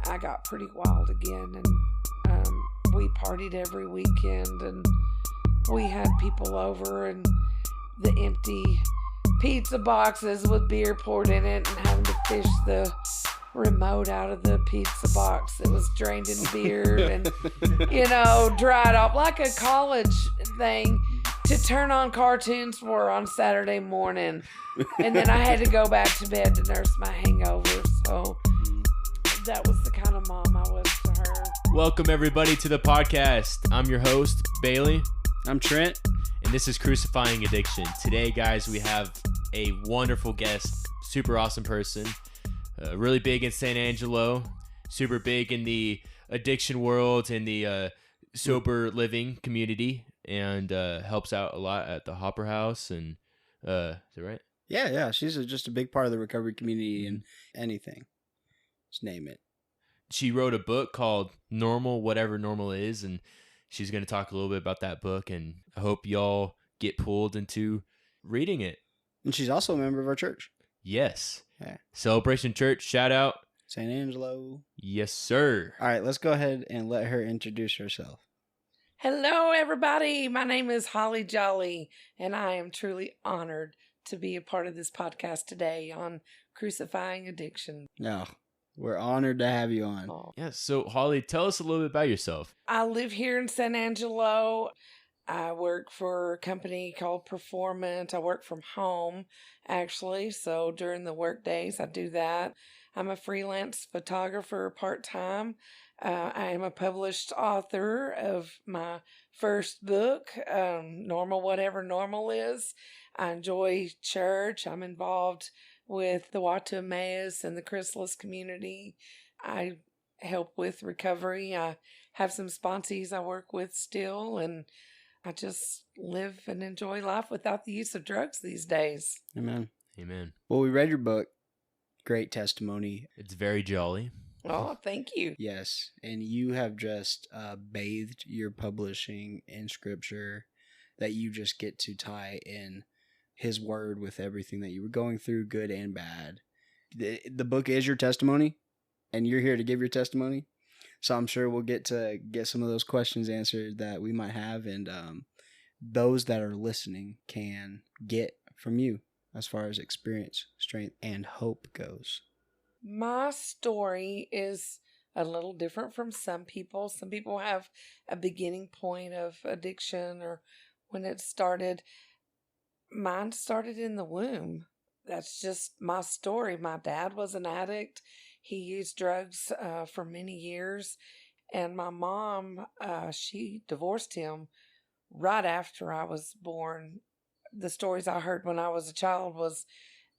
I got pretty wild again, and we partied every weekend, and we had people over, and the empty pizza boxes with beer poured in it, and having to fish the remote out of the pizza box that was drained in beer and, dried off like a college thing to turn on cartoons for on Saturday morning. And then I had to go back to bed to nurse my hangover. So that was the kind of mom I was to her. Welcome everybody to the podcast. I'm your host, Bailey. I'm Trent. And this is Crucifying Addiction. Today, guys, we have a wonderful guest, super awesome person, really big in San Angelo, super big in the addiction world and the sober living community, and helps out a lot at the Hopper House. And is that right? Yeah. She's just a big part of the recovery community and anything. Just name it. She wrote a book called Normal, Whatever Normal Is, and she's going to talk a little bit about that book, and I hope y'all get pulled into reading it. And she's also a member of our church. Yes. Yeah. Celebration Church, shout out. San Angelo. Yes, sir. All right, let's go ahead and let her introduce herself. Hello, everybody. My name is Holly Jolly, and I am truly honored to be a part of this podcast today on Crucifying Addiction. No, we're honored to have you on. Oh. Yeah, so Holly, tell us a little bit about yourself. I live here in San Angelo. I work for a company called Performant. I work from home, actually, so during the work days, I do that. I'm a freelance photographer part-time. I am a published author of my first book, Normal, Whatever Normal Is. I enjoy church. I'm involved with the Watu Emmaus and the Chrysalis community. I help with recovery. I have some sponsees I work with still, and I just live and enjoy life without the use of drugs these days. Amen. Amen. Well, we read your book. Great testimony. It's very jolly. Oh, thank you. Yes, and you have just bathed your publishing in scripture, that you just get to tie in his word with everything that you were going through, good and bad. The book is your testimony, and you're here to give your testimony. So I'm sure we'll get some of those questions answered that we might have, and those that are listening can get from you as far as experience, strength, and hope goes. My story is a little different from some people. Some people have a beginning point of addiction or when it started. Mine started in the womb. That's just my story. My dad was an addict. He used drugs for many years. And my mom, she divorced him right after I was born. The stories I heard when I was a child was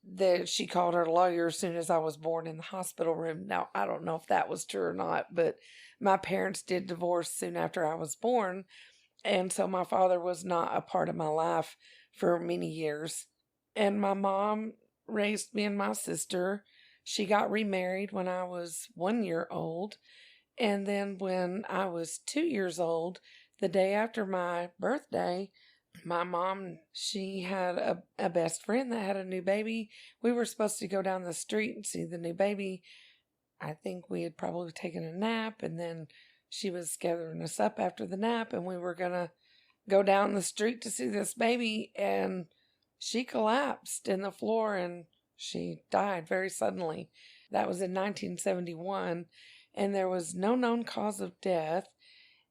that she called her lawyer as soon as I was born in the hospital room. Now, I don't know if that was true or not, but my parents did divorce soon after I was born. And so my father was not a part of my life for many years. And my mom raised me and my sister. She got remarried when I was 1 year old. And then when I was 2 years old, the day after my birthday, my mom, she had a best friend that had a new baby. We were supposed to go down the street and see the new baby. I think we had probably taken a nap, and then she was gathering us up after the nap, and we were going to go down the street to see this baby, and she collapsed in the floor, and she died very suddenly. That was in 1971, and there was no known cause of death.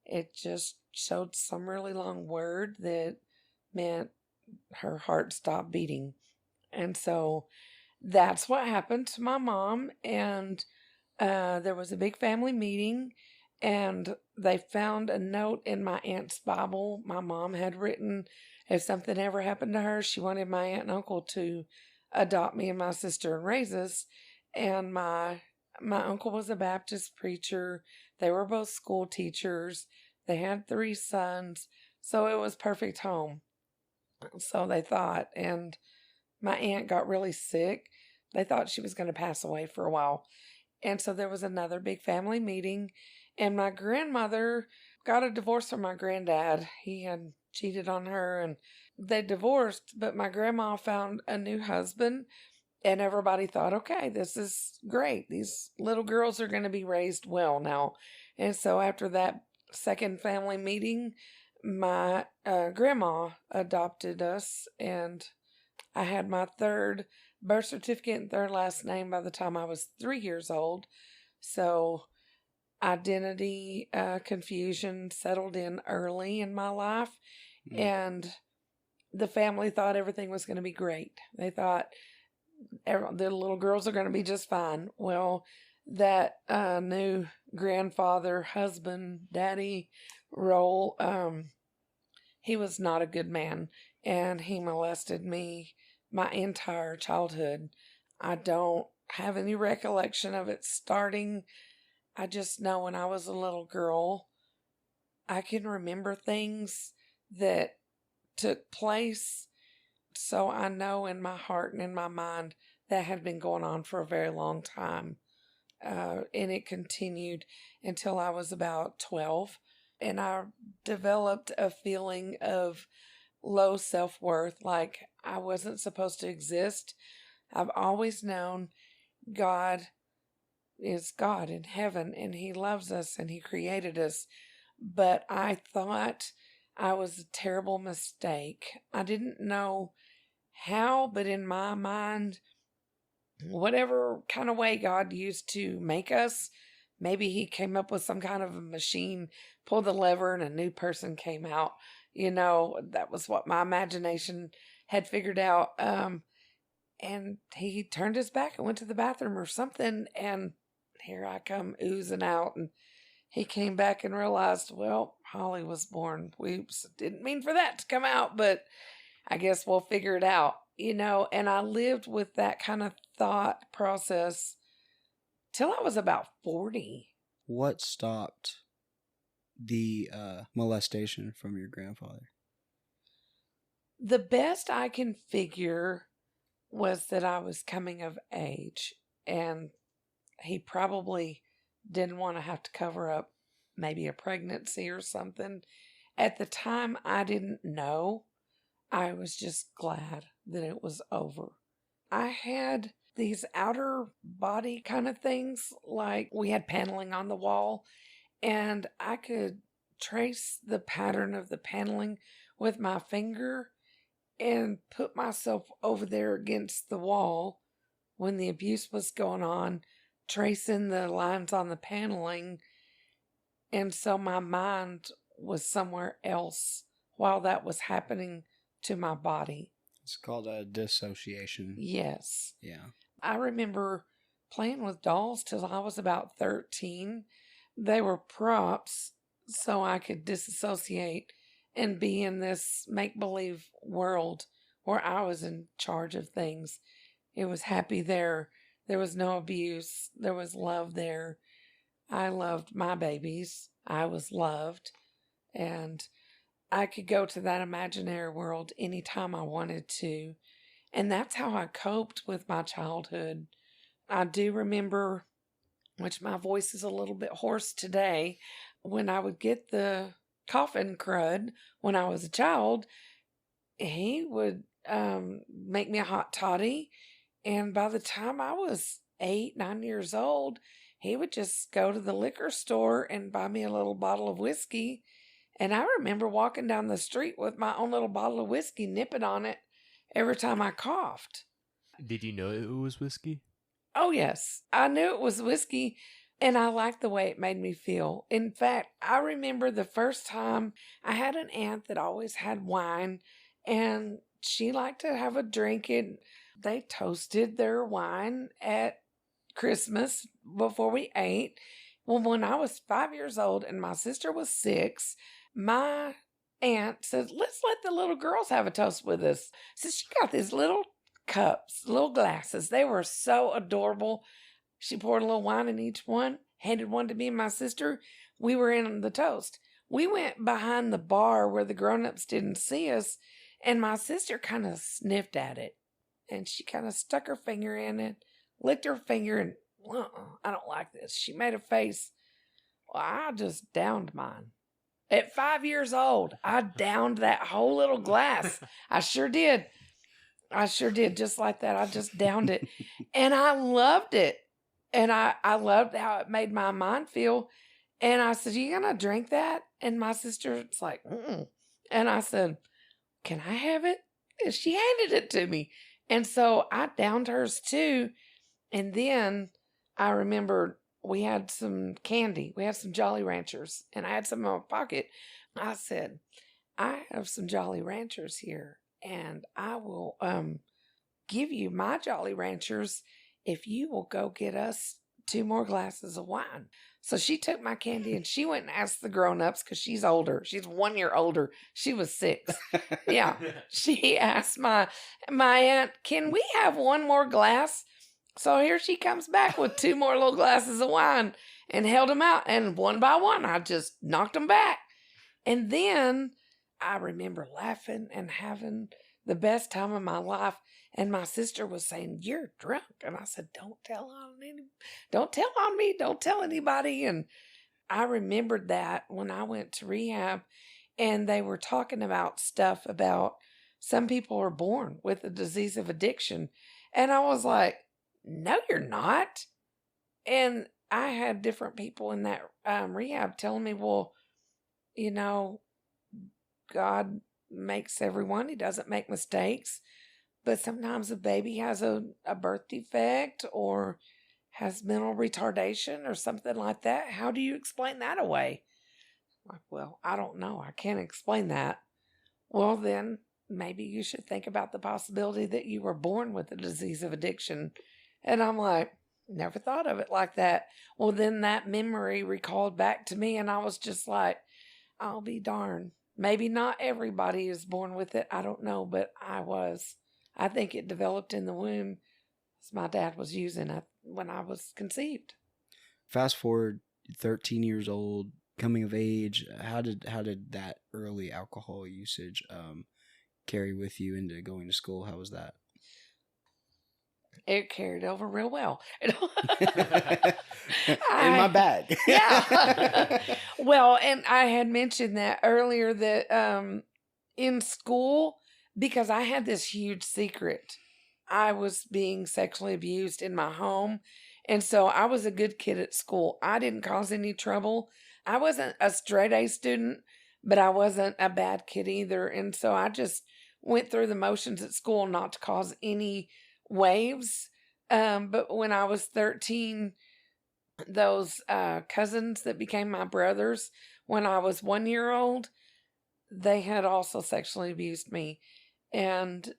It just showed some really long word that meant her heart stopped beating. And so that's what happened to my mom. And there was a big family meeting, and they found a note in my aunt's Bible my mom had written. If something ever happened to her, she wanted my aunt and uncle to adopt me and my sister and raise us. And my uncle was a Baptist preacher. They were both school teachers. They had 3 sons. So it was perfect home. So they thought, and my aunt got really sick. They thought she was going to pass away for a while. And so there was another big family meeting, and my grandmother got a divorce from my granddad. He had cheated on her, and they divorced, but my grandma found a new husband, And everybody thought, okay, this is great. These little girls are going to be raised well now. And so after that second family meeting, my grandma adopted us, and I had my third birth certificate and third last name by the time I was 3 years old. So identity confusion settled in early in my life, and the family thought everything was going to be great. They thought the little girls are going to be just fine. Well, that new grandfather, husband, daddy role, he was not a good man, and he molested me my entire childhood. I don't have any recollection of it starting. I just know when I was a little girl, I can remember things that took place. So I know in my heart and in my mind that had been going on for a very long time. And it continued until I was about 12. And I developed a feeling of low self-worth, like I wasn't supposed to exist. I've always known God is God in heaven, and He loves us, and He created us. But I thought I was a terrible mistake. I didn't know how, but in my mind, whatever kind of way God used to make us, maybe He came up with some kind of a machine, pulled the lever, and a new person came out. That was what my imagination had figured out. And He turned His back and went to the bathroom or something, and here I come oozing out. And He came back and realized, well, Holly was born. Whoops, didn't mean for that to come out, but I guess we'll figure it out, and I lived with that kind of thought process till I was about 40. What stopped the molestation from your grandfather? The best I can figure was that I was coming of age, and he probably didn't want to have to cover up maybe a pregnancy or something. At the time, I didn't know. I was just glad that it was over. I had these outer body kind of things, like we had paneling on the wall, and I could trace the pattern of the paneling with my finger and put myself over there against the wall when the abuse was going on, tracing the lines on the paneling. And so my mind was somewhere else while that was happening to my body. It's called a dissociation. Yes. Yeah. I remember playing with dolls till I was about 13. They were props so I could disassociate and be in this make-believe world where I was in charge of things. It was happy there. There was no abuse. There was love there. I loved my babies. I was loved. And I could go to that imaginary world anytime I wanted to. And that's how I coped with my childhood. I do remember, which my voice is a little bit hoarse today, when I would get the coffin crud when I was a child, he would make me a hot toddy. And by the time I was 8, 9 years old, he would just go to the liquor store and buy me a little bottle of whiskey. And I remember walking down the street with my own little bottle of whiskey, nipping on it every time I coughed. Did you know it was whiskey? Oh, yes. I knew it was whiskey, and I liked the way it made me feel. In fact, I remember the first time I had an aunt that always had wine, and she liked to have a drink, and they toasted their wine at Christmas before we ate. Well, when I was 5 years old and my sister was 6, my aunt said, let's let the little girls have a toast with us. So she got these little cups, little glasses. They were so adorable. She poured a little wine in each one, handed one to me and my sister. We were in the toast. We went behind the bar where the grown-ups didn't see us, and my sister kind of sniffed at it. And she kind of stuck her finger in it, licked her finger, and, I don't like this. She made a face. Well, I just downed mine. At 5 years old, I downed that whole little glass. I sure did. I sure did. Just like that. I just downed it. And I loved it. And I loved how it made my mind feel. And I said, you going to drink that? And my sister's like, mm-mm. And I said, can I have it? And she handed it to me. And so I downed hers too. And then I remember we had some candy. We had some Jolly Ranchers. And I had some in my pocket. I said, I have some Jolly Ranchers here. And I will give you my Jolly Ranchers if you will go get us 2 more glasses of wine. So she took my candy and she went and asked the grown-ups, because she's older. She's 1 year older. She was 6. Yeah. She asked my aunt, can we have 1 more glass? So here she comes back with 2 more little glasses of wine and held them out. And one by one, I just knocked them back. And then I remember laughing and having the best time of my life. And my sister was saying, you're drunk. And I said, don't tell on me. Don't tell anybody. And I remembered that when I went to rehab and they were talking about stuff about some people are born with a disease of addiction. And I was like, no, you're not. And I had different people in that rehab telling me, well, you know, God makes everyone. He doesn't make mistakes. But sometimes a baby has a birth defect or has mental retardation or something like that. How do you explain that away? Like, well, I don't know. I can't explain that. Well, then maybe you should think about the possibility that you were born with a disease of addiction. And I'm like, never thought of it like that. Well, then that memory recalled back to me, and I was just like, I'll be darned. Maybe not everybody is born with it. I don't know, but I was. I think it developed in the womb as my dad was using it when I was conceived. Fast forward 13 years old, coming of age. How did that early alcohol usage carry with you into going to school? How was that? It carried over real well. In my bag. Yeah. Well, and I had mentioned that earlier that in school, because I had this huge secret. I was being sexually abused in my home. And so I was a good kid at school. I didn't cause any trouble. I wasn't a straight A student, but I wasn't a bad kid either. And so I just went through the motions at school not to cause any waves. But when I was 13, those cousins that became my brothers, when I was 1 year old, they had also sexually abused me. And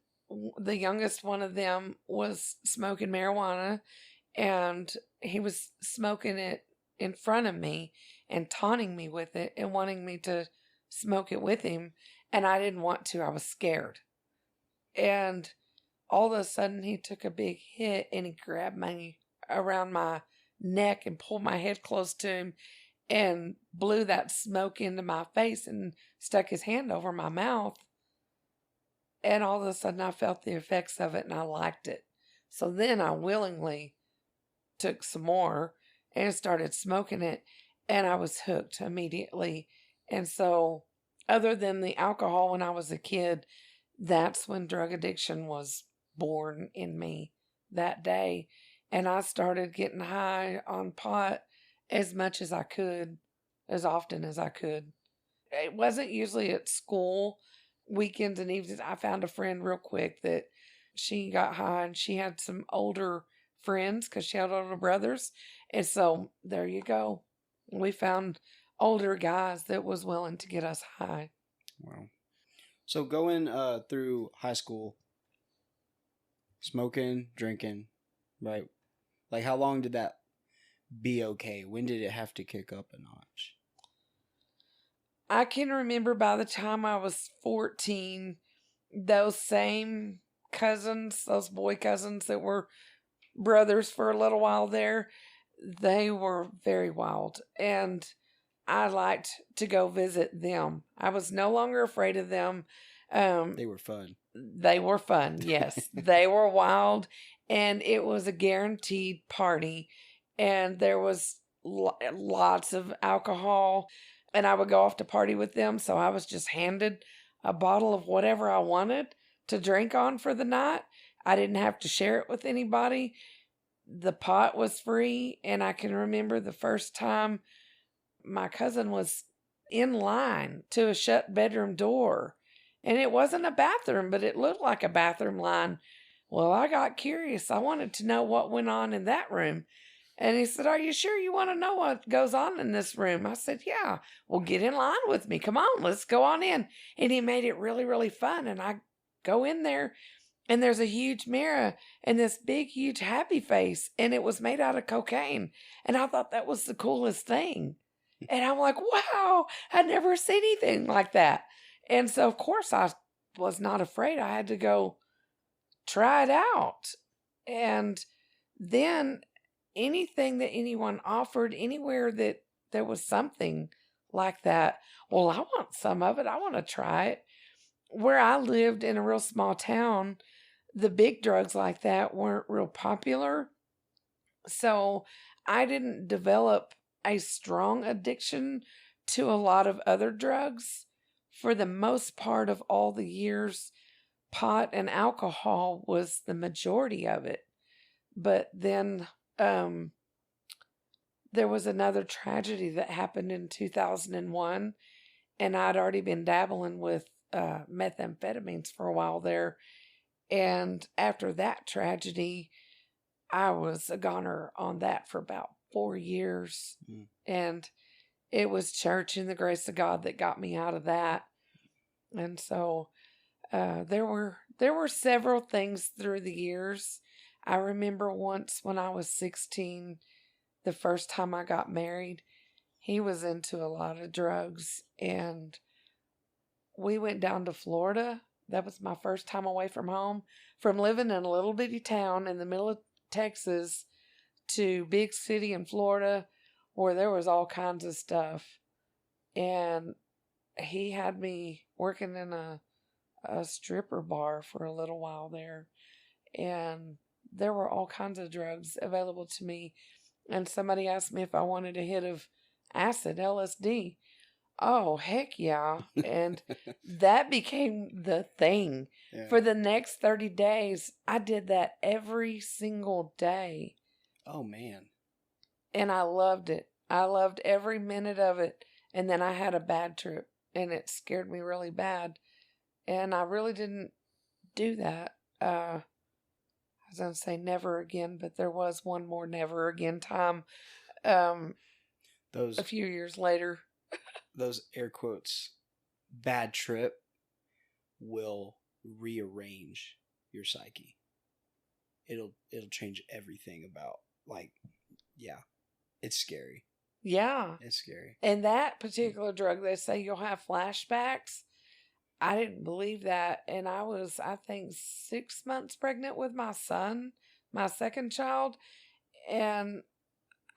the youngest one of them was smoking marijuana, and he was smoking it in front of me and taunting me with it and wanting me to smoke it with him. And I didn't want to. I was scared. And all of a sudden he took a big hit and he grabbed me around my neck and pulled my head close to him and blew that smoke into my face and stuck his hand over my mouth. And all of a sudden I felt the effects of it and I liked it. So then I willingly took some more and started smoking it, and I was hooked immediately. And so other than the alcohol when I was a kid, that's when drug addiction was born in me that day. And I started getting high on pot as much as I could, as often as I could. It wasn't usually at school. Weekends and evenings, I found a friend real quick that she got high, and she had some older friends because she had older brothers. And so there you go. We found older guys that was willing to get us high. Wow. So going through high school, smoking, drinking, right? Like, how long did that be okay? When did it have to kick up a notch? I can remember by the time I was 14, those same cousins, those boy cousins that were brothers for a little while there, they were very wild. And I liked to go visit them. I was no longer afraid of them. They were fun. They were fun, yes. They were wild, and it was a guaranteed party. And there was lots of alcohol. And I would go off to party with them, so I was just handed a bottle of whatever I wanted to drink on for the night. I didn't have to share it with anybody. The pot was free, and I can remember the first time my cousin was in line to a shut bedroom door, and it wasn't a bathroom, but it looked like a bathroom line. Well, I got curious. I wanted to know what went on in that room. And he said, "Are you sure you want to know what goes on in this room?" I said, "Yeah." "Well, get in line with me. Come on, let's go on in." And he made it really, really fun. And I go in there, and there's a huge mirror and this big, huge happy face. And it was made out of cocaine. And I thought that was the coolest thing. And I'm like, wow, I'd never seen anything like that. And so, of course, I was not afraid. I had to go try it out. And then anything that anyone offered, anywhere that there was something like that, well, I want some of it. I want to try it. Where I lived in a real small town, the big drugs like that weren't real popular. So I didn't develop a strong addiction to a lot of other drugs. For the most part of all the years, pot and alcohol was the majority of it. But then there was another tragedy that happened in 2001, and I'd already been dabbling with methamphetamines for a while there. And after that tragedy, I was a goner on that for about 4 years. And it was church and the grace of God that got me out of that. And so there were several things through the years. I remember once when I was 16, the first time I got married, he was into a lot of drugs, and we went down to Florida. That was my first time away from home, from living in a little bitty town in the middle of Texas to big city in Florida where there was all kinds of stuff. And he had me working in a stripper bar for a little while there. And there were all kinds of drugs available to me. And somebody asked me if I wanted a hit of acid, LSD. Oh, heck yeah. And that became the thing. Yeah. For the next 30 days, I did that every single day. Oh, man. And I loved it. I loved every minute of it. And then I had a bad trip, and it scared me really bad. And I really didn't do that. I was going to say never again, but there was one more never again time a few years later. Those air quotes, bad trip will rearrange your psyche. It'll change everything about, like, yeah, it's scary. Yeah. It's scary. And that particular drug, they say you'll have flashbacks. I didn't believe that. And I was, I think, 6 months pregnant with my son, my second child. And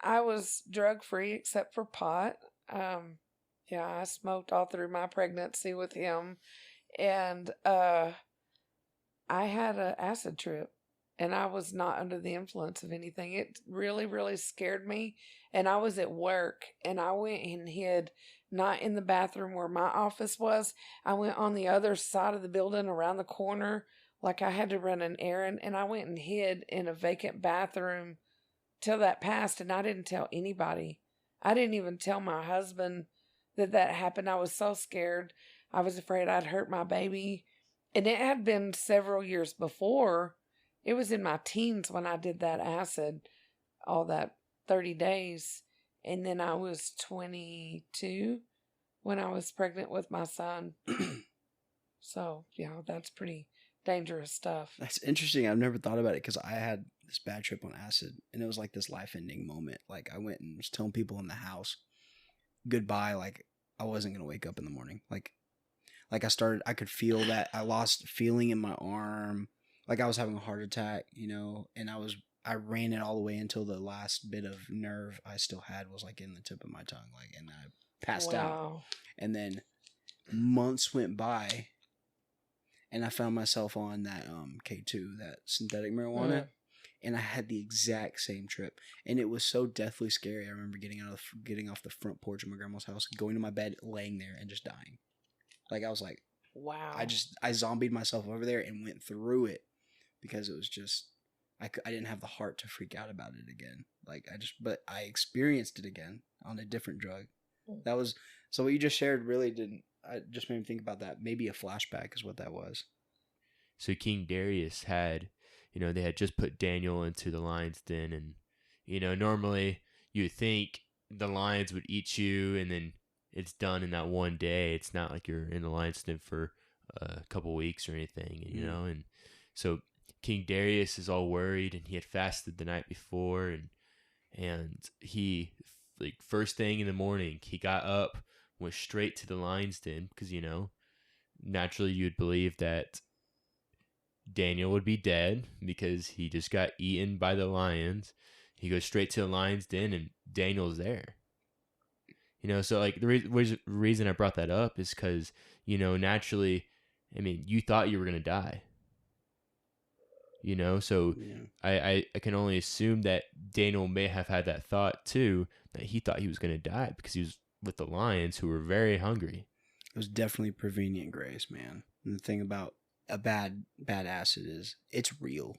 I was drug free except for pot. Yeah, I smoked all through my pregnancy with him. And I had an acid trip. And I was not under the influence of anything. It really, really scared me. And I was at work, and I went and hid, not in the bathroom where my office was. I went on the other side of the building around the corner, like I had to run an errand. And I went and hid in a vacant bathroom till that passed. And I didn't tell anybody. I didn't even tell my husband that happened. I was so scared. I was afraid I'd hurt my baby. And it had been several years before. It was in my teens when I did that acid, all that 30 days. And then I was 22 when I was pregnant with my son. So, yeah, that's pretty dangerous stuff. That's interesting. I've never thought about it because I had this bad trip on acid, and it was like this life-ending moment. Like, I went and was telling people in the house goodbye, like I wasn't going to wake up in the morning. Like I could feel that. I lost feeling in my arm. Like I was having a heart attack, and I ran it all the way until the last bit of nerve I still had was like in the tip of my tongue, like, and I passed out. And then months went by, and I found myself on that K2, that synthetic marijuana, and I had the exact same trip, and it was so deathly scary. I remember getting off the front porch of my grandma's house, going to my bed, laying there, and just dying. Like I was like, Wow. I zombied myself over there and went through it because it was just, I didn't have the heart to freak out about it again. But I experienced it again on a different drug. That was, so what you just shared really I just made me think about that. Maybe a flashback is what that was. So King Darius had, they had just put Daniel into the lion's den, and, normally you would think the lions would eat you and then it's done in that one day. It's not like you're in the lion's den for a couple weeks or anything, and so King Darius is all worried, and he had fasted the night before, and he, like, first thing in the morning, he got up, went straight to the lion's den, because, naturally you'd believe that Daniel would be dead because he just got eaten by the lions. He goes straight to the lion's den, and Daniel's there. So like the reason I brought that up is because, naturally, I mean, you thought you were going to die. So I can only assume that Daniel may have had that thought too, that he thought he was going to die because he was with the lions who were very hungry. It was definitely prevenient grace, man. And the thing about a bad acid is it's real.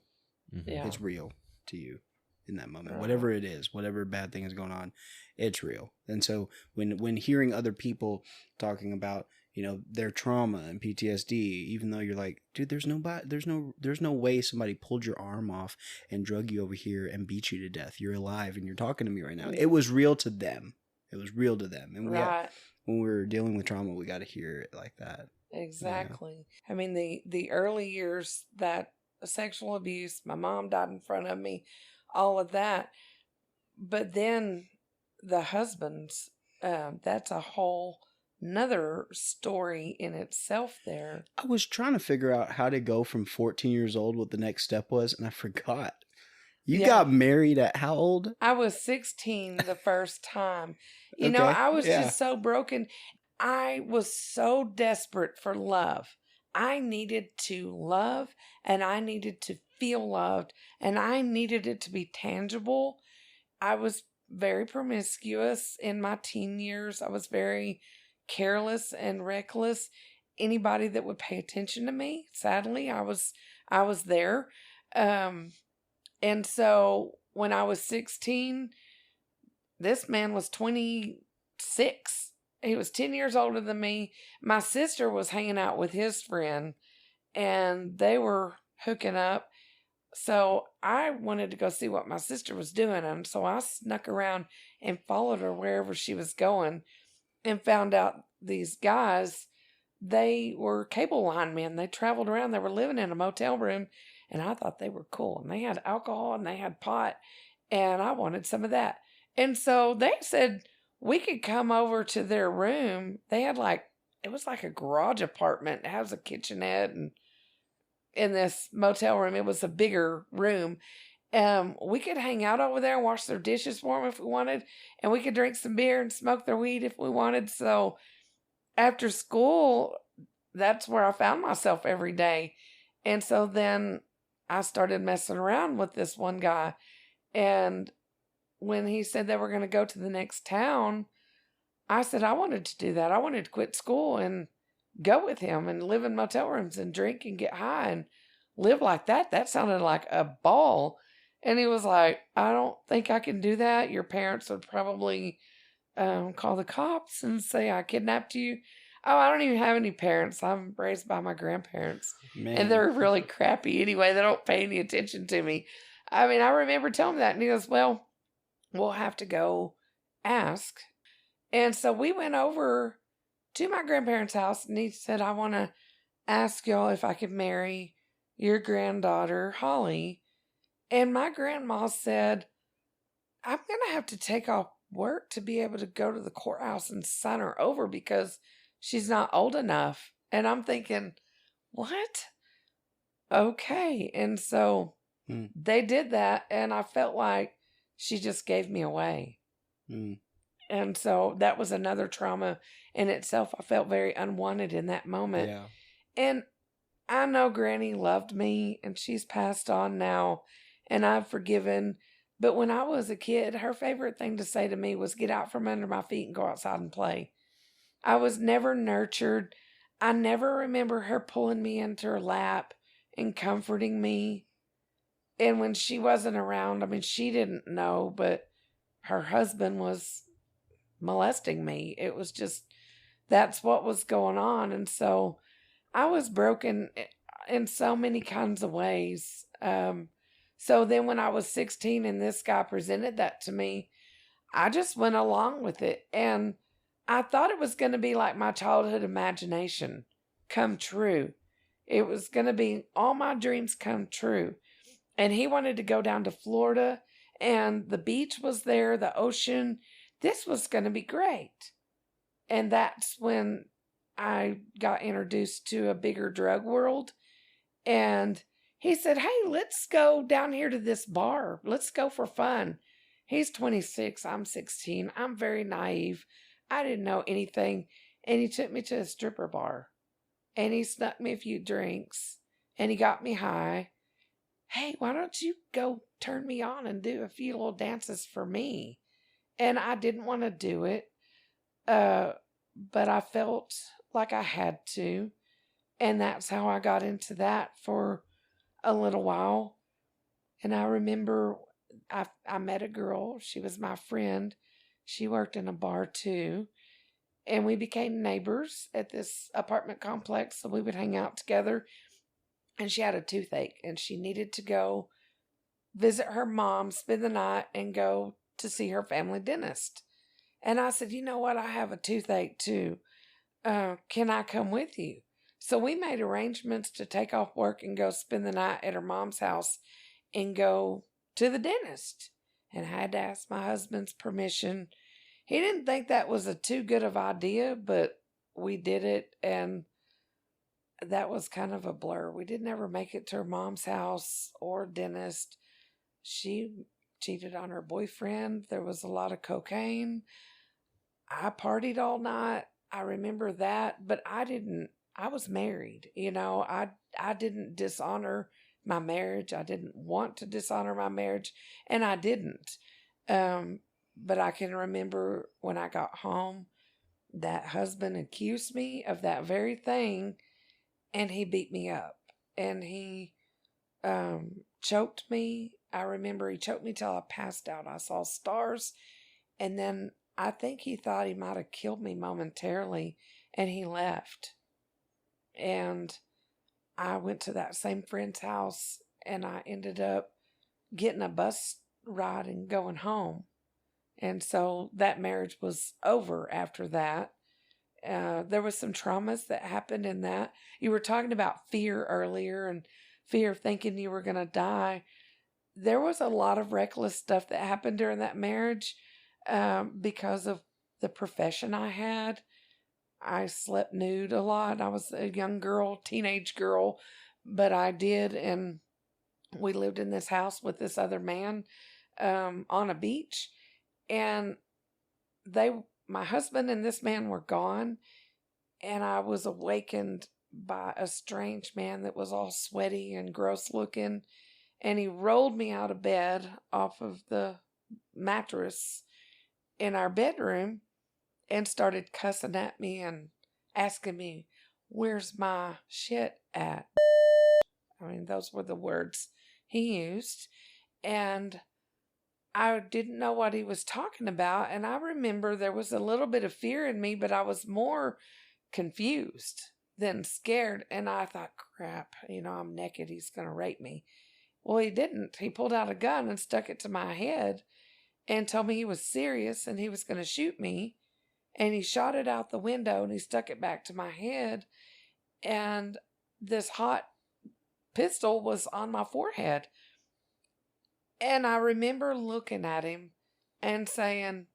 Mm-hmm. Yeah. It's real to you in that moment. Right. Whatever it is, whatever bad thing is going on, it's real. And so when hearing other people talking about, their trauma and PTSD, even though you're like, dude, there's no way somebody pulled your arm off and drug you over here and beat you to death. You're alive and you're talking to me right now. It was real to them. It was real to them. And when we're dealing with trauma, we got to hear it like that. Exactly. I mean, the early years, that sexual abuse, my mom died in front of me, all of that. But then the husbands, that's a whole another story in itself there. I was trying to figure out how to go from 14 years old, what the next step was, and I forgot. You got married at how old? I was 16 the first time. I was just so broken. I was so desperate for love. I needed to love, and I needed to feel loved, and I needed it to be tangible. I was very promiscuous in my teen years. I was very careless and reckless. Anybody that would pay attention to me, sadly, I was there. And so when I was 16, this man was 26. He was 10 years older than me. My sister was hanging out with his friend, and they were hooking up. So I wanted to go see what my sister was doing. And so I snuck around and followed her wherever she was going, and found out these guys, they were cable line men. They traveled around. They were living in a motel room, and I thought they were cool. And they had alcohol and they had pot, and I wanted some of that. And so they said we could come over to their room. They had it was like a garage apartment. It has a kitchenette, and in this motel room, it was a bigger room. We could hang out over there and wash their dishes for them if we wanted, and we could drink some beer and smoke their weed if we wanted. So after school, that's where I found myself every day. And so then I started messing around with this one guy, and when he said they were going to go to the next town, I said I wanted to do that. I wanted to quit school and go with him and live in motel rooms and drink and get high and live like that. That sounded like a ball. And he was like, I don't think I can do that. Your parents would probably call the cops and say I kidnapped you. Oh, I don't even have any parents. I'm raised by my grandparents. Man. And they're really crappy anyway. They don't pay any attention to me. I mean, I remember telling him that, and he goes, well, we'll have to go ask. And so we went over to my grandparents' house, and he said, I want to ask y'all if I could marry your granddaughter, Holly. And my grandma said, I'm going to have to take off work to be able to go to the courthouse and sign her over because she's not old enough. And I'm thinking, what? Okay. And so they did that, and I felt like she just gave me away. And so that was another trauma in itself. I felt very unwanted in that moment. Yeah. And I know Granny loved me, and she's passed on now, and I've forgiven. But when I was a kid, her favorite thing to say to me was, get out from under my feet and go outside and play. I was never nurtured. I never remember her pulling me into her lap and comforting me. And when she wasn't around, I mean, she didn't know, but her husband was molesting me. It was just, that's what was going on. And so I was broken in so many kinds of ways. So then when I was 16 and this guy presented that to me, I just went along with it. And I thought it was going to be like my childhood imagination come true. It was going to be all my dreams come true. And he wanted to go down to Florida, and the beach was there, the ocean. This was going to be great. And that's when I got introduced to a bigger drug world. And he said, hey, let's go down here to this bar. Let's go for fun. He's 26. I'm 16. I'm very naive. I didn't know anything. And he took me to a stripper bar. And he snuck me a few drinks. And he got me high. Hey, why don't you go turn me on and do a few little dances for me? And I didn't want to do it. But I felt like I had to. And that's how I got into that for a little while. And I remember I met a girl. She was my friend. She worked in a bar too. And we became neighbors at this apartment complex. So we would hang out together. And she had a toothache. And she needed to go visit her mom, spend the night, and go to see her family dentist. And I said, you know what? I have a toothache too. Can I come with you? So we made arrangements to take off work and go spend the night at her mom's house and go to the dentist. And I had to ask my husband's permission. He didn't think that was a too good of idea, but we did it, and that was kind of a blur. We didn't ever make it to her mom's house or dentist. She cheated on her boyfriend. There was a lot of cocaine. I partied all night. I remember that, but I was married. I didn't dishonor my marriage. I didn't want to dishonor my marriage, and I didn't. But I can remember when I got home, that husband accused me of that very thing, and he beat me up, and he choked me. I remember he choked me till I passed out. I saw stars, and then I think he thought he might have killed me momentarily, and he left. And I went to that same friend's house, and I ended up getting a bus ride and going home. And so that marriage was over after that. There was some traumas that happened in that. You were talking about fear earlier, and fear of thinking you were going to die. There was a lot of reckless stuff that happened during that marriage because of the profession I had. I slept nude a lot. I was a young girl, teenage girl, but I did. And we lived in this house with this other man on a beach. And my husband and this man were gone. And I was awakened by a strange man that was all sweaty and gross looking. And he rolled me out of bed off of the mattress in our bedroom and started cussing at me and asking me, where's my shit at? I mean, those were the words he used. And I didn't know what he was talking about. And I remember there was a little bit of fear in me, but I was more confused than scared. And I thought, crap, I'm naked. He's going to rape me. Well, he didn't. He pulled out a gun and stuck it to my head and told me he was serious and he was going to shoot me. And he shot it out the window and he stuck it back to my head. And this hot pistol was on my forehead. And I remember looking at him and saying,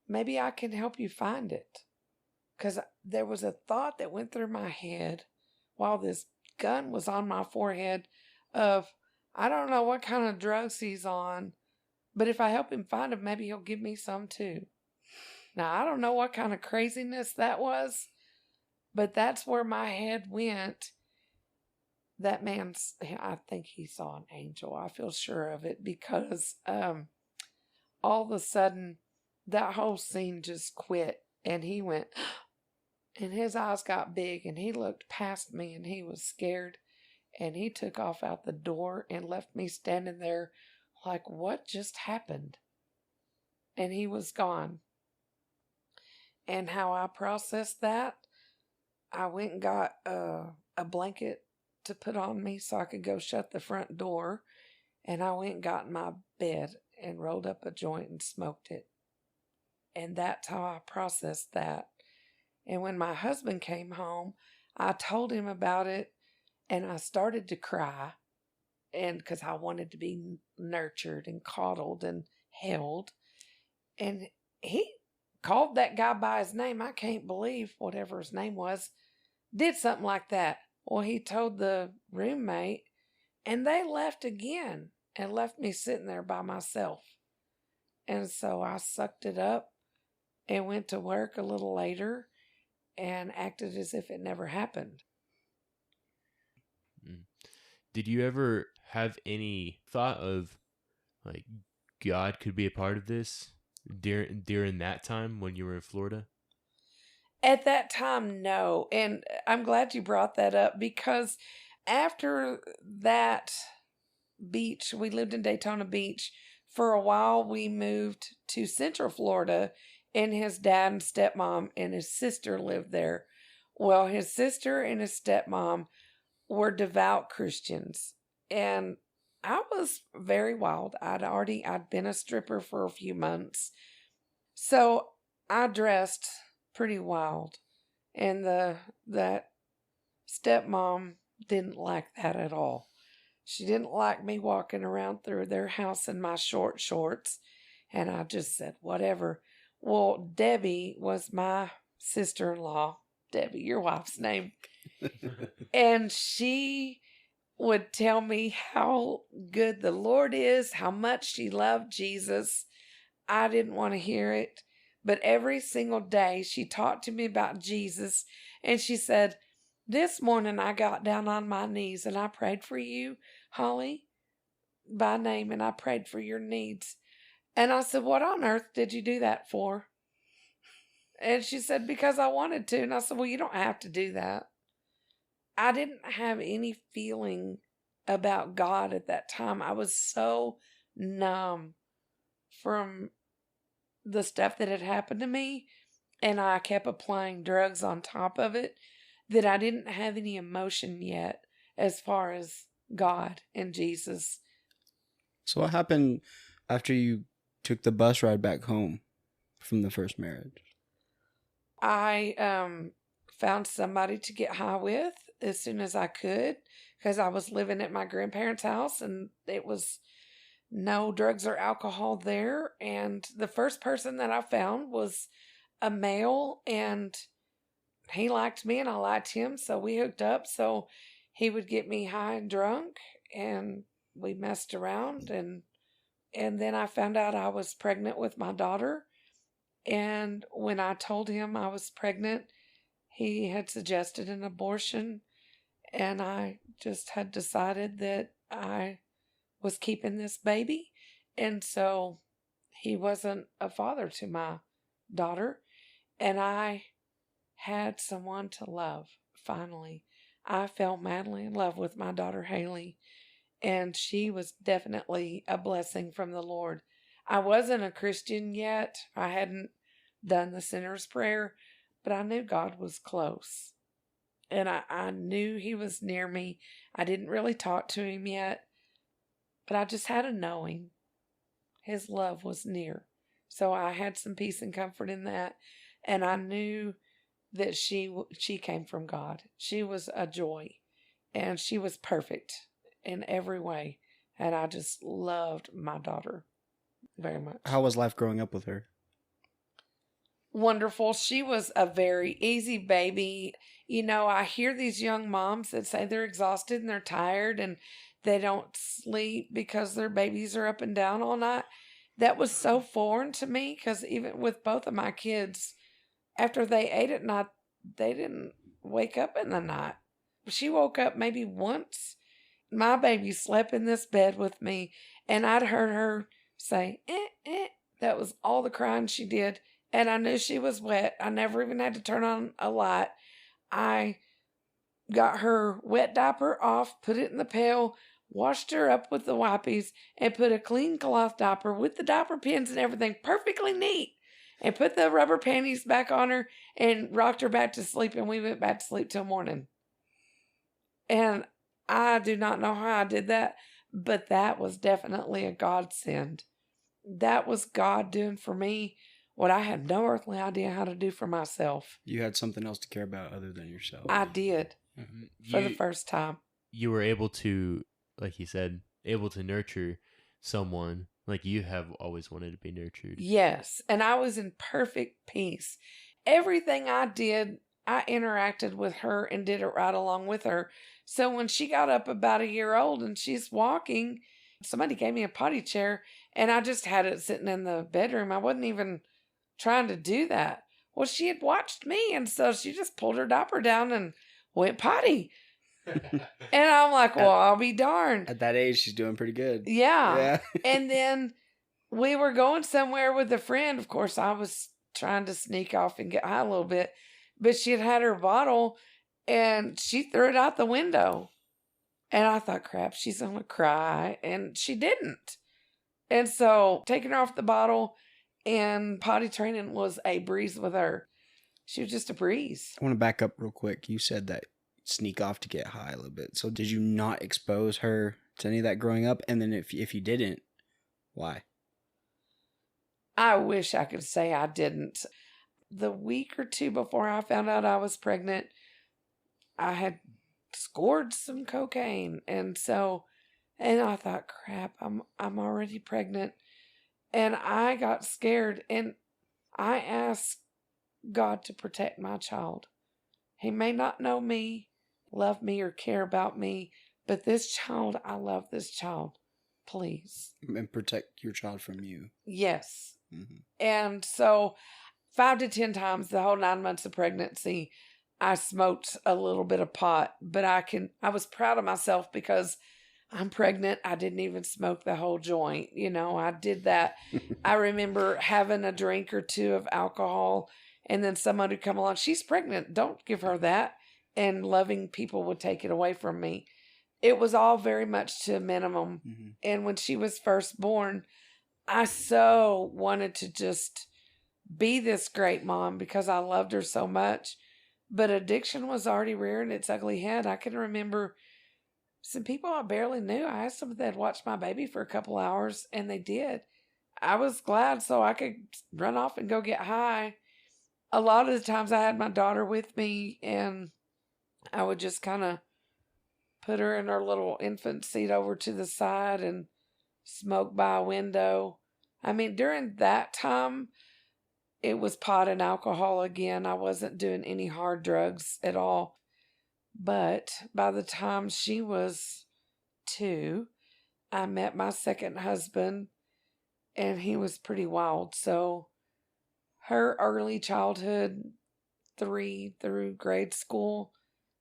maybe I can help you find it. Because there was a thought that went through my head while this gun was on my forehead of, I don't know what kind of drugs he's on, but if I help him find him, maybe he'll give me some too. Now, I don't know what kind of craziness that was, but that's where my head went. That I think he saw an angel. I feel sure of it because all of a sudden that whole scene just quit and he went And his eyes got big, and he looked past me, and he was scared. And he took off out the door and left me standing there like, what just happened? And he was gone. And how I processed that, I went and got a blanket to put on me so I could go shut the front door. And I went and got in my bed and rolled up a joint and smoked it. And that's how I processed that. And when my husband came home, I told him about it, and I started to cry, and because I wanted to be nurtured and coddled and held. And he called that guy by his name. I can't believe whatever his name was did something like that. Well, he told the roommate, and they left again and left me sitting there by myself. And so I sucked it up and went to work a little later and acted as if it never happened. Did you ever have any thought of, like, God could be a part of this during that time when you were in Florida? At that time, no. And I'm glad you brought that up, because after that beach, we lived in Daytona Beach. For a while, we moved to Central Florida, and his dad and stepmom and his sister lived there. Well, his sister and his stepmom were devout Christians, and I was very wild. I'd been a stripper for a few months, so I dressed pretty wild, and that stepmom didn't like that at all. She didn't like me walking around through their house in my short shorts, and I just said whatever. Well, Debbie was my sister-in-law. Debbie, your wife's name. And she would tell me how good the Lord is, how much she loved Jesus. I didn't want to hear it, but every single day she talked to me about Jesus, and she said, this morning I got down on my knees and I prayed for you, Holly, by name, and I prayed for your needs. And I said, what on earth did you do that for? And she said, because I wanted to. And I said, well, you don't have to do that. I didn't have any feeling about God at that time. I was so numb from the stuff that had happened to me, and I kept applying drugs on top of it, that I didn't have any emotion yet as far as God and Jesus. So what happened after you took the bus ride back home from the first marriage? I found somebody to get high with as soon as I could, because I was living at my grandparents' house and it was no drugs or alcohol there. And the first person that I found was a male, and he liked me and I liked him, so we hooked up. So he would get me high and drunk, and we messed around, and then I found out I was pregnant with my daughter. And when I told him I was pregnant, he had suggested an abortion, and I just had decided that I was keeping this baby. And so he wasn't a father to my daughter, and I had someone to love. Finally, I fell madly in love with my daughter Haley, and she was definitely a blessing from the Lord. I wasn't a Christian yet. I hadn't done the sinner's prayer, but I knew God was close, and I knew he was near me. I didn't really talk to him yet, but I just had a knowing his love was near. So I had some peace and comfort in that, and I knew that she came from God. She was a joy, and she was perfect in every way, and I just loved my daughter very much. How was life growing up with her? Wonderful. She was a very easy baby. You know, I hear these young moms that say they're exhausted and they're tired and they don't sleep because their babies are up and down all night. That was so foreign to me, because even with both of my kids, after they ate at night, they didn't wake up in the night. She woke up maybe once. My baby slept in this bed with me, and I'd heard her say, eh, eh. That was all the crying she did and I knew she was wet. I never even had to turn on a light. I got her wet diaper off, put it in the pail, washed her up with the wipes, and put a clean cloth diaper with the diaper pins and everything perfectly neat, and put the rubber panties back on her and rocked her back to sleep, and we went back to sleep till morning. And I do not know how I did that, but that was definitely a godsend. That was God doing for me what I had no earthly idea how to do for myself. You had something else to care about other than yourself. I did for the You, first time. you were able to, like you said, able to nurture someone like you have always wanted to be nurtured. Yes, and I was in perfect peace. Everything I did, I interacted with her and did it right along with her. So when she got up about a year old and she's walking, somebody gave me a potty chair and I just had it sitting in the bedroom. I wasn't even trying to do that. Well, she had watched me, and so she just pulled her diaper down and went potty. And I'm like, well, I'll be darned. At that age, she's doing pretty good. Yeah. And then we were going somewhere with a friend. Of course, I was trying to sneak off and get high a little bit, but she had her bottle and she threw it out the window. And I thought, crap, she's going to cry. And she didn't. And so taking her off the bottle and potty training was a breeze with her. She was just a breeze. I want to back up real quick. You said that sneak off to get high a little bit. So did you not expose her to any of that growing up? And then if you didn't, why? I wish I could say I didn't. The week or two before I found out I was pregnant, I had scored some cocaine. And I thought, crap, I'm already pregnant. And I got scared and I asked God to protect my child. He may not know me, love me, or care about me, but this child, I love this child. Please. And protect your child from you. Yes. Mm-hmm. And so 5 to 10 times the whole 9 months of pregnancy, I smoked a little bit of pot, but I was proud of myself because I'm pregnant. I didn't even smoke the whole joint. I did that. I remember having a drink or two of alcohol and then someone would come along. She's pregnant. Don't give her that. And loving people would take it away from me. It was all very much to a minimum. Mm-hmm. And when she was first born, I so wanted to just be this great mom because I loved her so much. But addiction was already rearing its ugly head. I can remember some people I barely knew. I asked them if they'd watch my baby for a couple hours, and they did. I was glad so I could run off and go get high. A lot of the times I had my daughter with me, and I would just kind of put her in her little infant seat over to the side and smoke by a window. I mean, during that time, it was pot and alcohol again. I wasn't doing any hard drugs at all. But by the time she was 2, I met my second husband, and he was pretty wild. So her early childhood, 3 through grade school,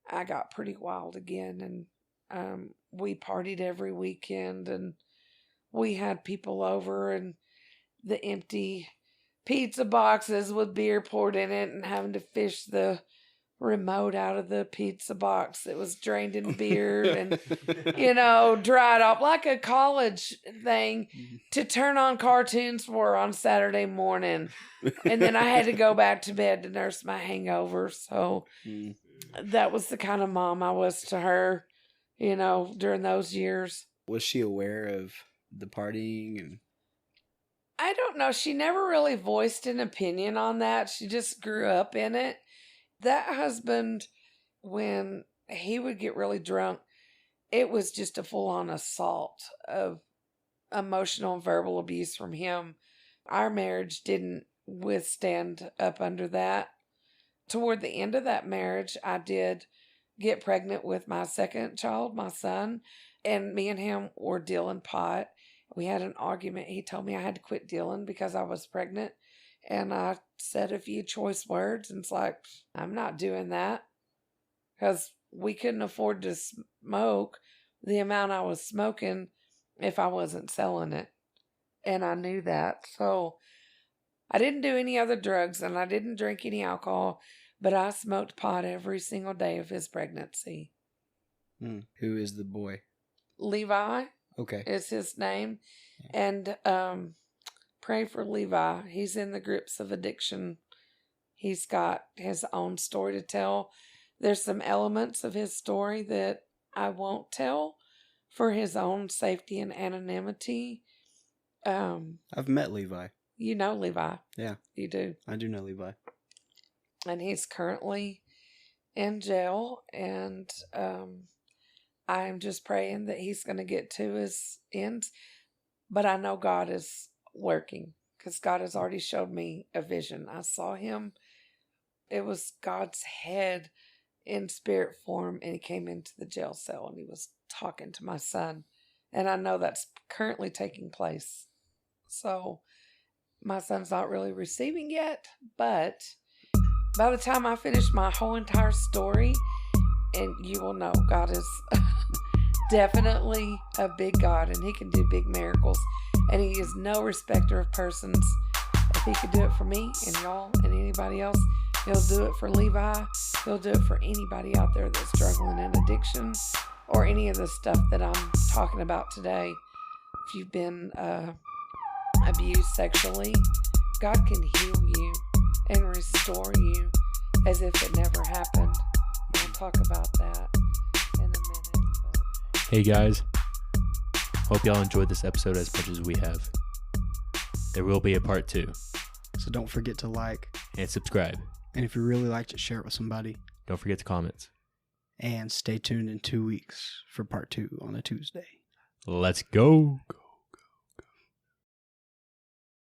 I got pretty wild again. And we partied every weekend, and we had people over, and the empty pizza boxes with beer poured in it and having to fish the remote out of the pizza box that was drained in beer and, dried off like a college thing to turn on cartoons for on Saturday morning. And then I had to go back to bed to nurse my hangover. So that was the kind of mom I was to her, during those years. Was she aware of the partying and... I don't know. She never really voiced an opinion on that. She just grew up in it. That husband, when he would get really drunk, it was just a full-on assault of emotional and verbal abuse from him. Our marriage didn't withstand up under that. Toward the end of that marriage, I did get pregnant with my second child, my son, and me and him were dealing pot. We had an argument. He told me I had to quit dealing because I was pregnant. And I said a few choice words. And it's like, I'm not doing that. Because we couldn't afford to smoke the amount I was smoking if I wasn't selling it. And I knew that. So I didn't do any other drugs and I didn't drink any alcohol, but I smoked pot every single day of his pregnancy. Who is the boy? Levi Okay. is his name. Yeah. And pray for Levi. He's in the grips of addiction. He's got his own story to tell. There's some elements of his story that I won't tell for his own safety and anonymity. I've met Levi. You know Levi. Yeah. You do. I do know Levi. And he's currently in jail. And I'm just praying that he's going to get to his ends. But I know God is working because God has already showed me a vision. I saw him. It was God's head in spirit form, and he came into the jail cell and he was talking to my son. And I know that's currently taking place. So my son's not really receiving yet, but by the time I finish my whole entire story, and you will know God is definitely a big God and he can do big miracles. And he is no respecter of persons. If he could do it for me and y'all and anybody else, he'll do it for Levi. He'll do it for anybody out there that's struggling in addiction or any of the stuff that I'm talking about today. If you've been abused sexually, God can heal you and restore you as if it never happened. We'll talk about that in a minute. Hey guys, hope y'all enjoyed this episode as much as we have. There will be a part 2. So don't forget to like and subscribe. And if you really liked it, share it with somebody. Don't forget to comment. And stay tuned in 2 weeks for part 2 on a Tuesday. Let's go.